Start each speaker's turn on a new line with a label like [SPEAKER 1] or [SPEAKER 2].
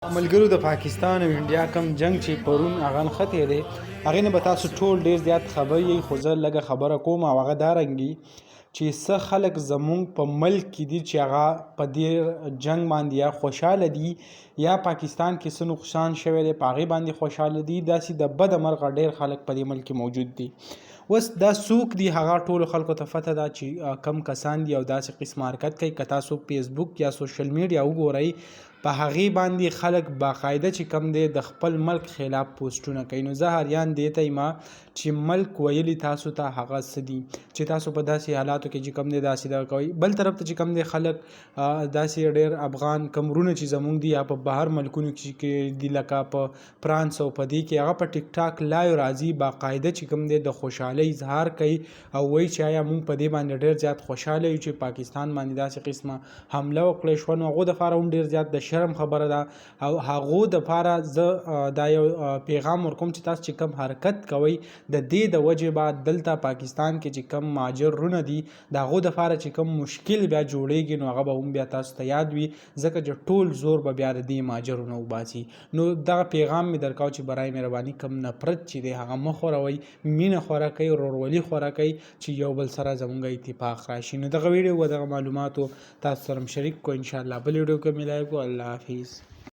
[SPEAKER 1] ملګرو د پاکستان او انډیا کم جنگ چې پرون هغه نښتی دی هغې نه به تاسو ټول ډېر زیات خبر یئ خو زه لږه خبره کوم او هغه دا رنګي چې څه خلک زمونږ په ملک کې دي چې هغه په دې جنگ باندې یا خوشحاله دي یا پاکستان کې څه نقصان شوی دی په هغې باندې خوشحاله دي داسې د بده مرغه ډېر خلک په دې ملک کې موجود دي. اوس دا څوک دي هغه ټولو خلکو ته پته ده چې کم کسان دي او داسې قسم حرکت کوي. که تاسو فیسبوک یا سوشل میډیا وګورئ په هغې باندې خلک باقاعده چې کم دی د خپل ملک خلاف پوسټونه کوي. نو زه حیران دې ته یم چې ملک ویلي تاسو ته هغه څه دي چې تاسو په داسې حالاتو کې چې کم دی داسې دا کوئ. بل طرف ته چې کم دی خلک داسې ډېر افغان کمرونه چې زمونږ دي یا په بهر ملکونو کې دي لکه په فرانس او په دې کې هغه په ټیک ټاک لایو راځي باقاعده چې کم دی د خوشحالۍ اظهار کوي او وایي چې آیا موږ په دې باندې ډېر زیات خوشحاله یو چې پاکستان باندې داسې قسمه حمله وکړی شوه. نو هغو دپاره هم ډېر زیات د شرم خبره ده او هغو دپاره زه دا یو پیغام ورکوم چې تاسو چې کم حرکت کوئ د دې د وجې بعد دلته پاکستان کې چې کم مهاجرونه دي د هغو دپاره چې کم مشکل بیا جوړیږي نو هغه به هم بیا تاسو ته یاد وي ځکه چې ټول زور به بیا د دې مهاجرونه وباسي. نو دغه پیغام مې درکاو چې برای مهرباني کم نفرت چې دی هغه مه خوروئ، مینه خوره کوئ، ورورولي خوره کوئ چې یو بل سره زمونږ اتفاق راشي. نو دغه ویډیو و دغه معلوماتو تاسو سره شریک کو انشاءالله بل ویډیو کې ملایو کو. الله حافظ.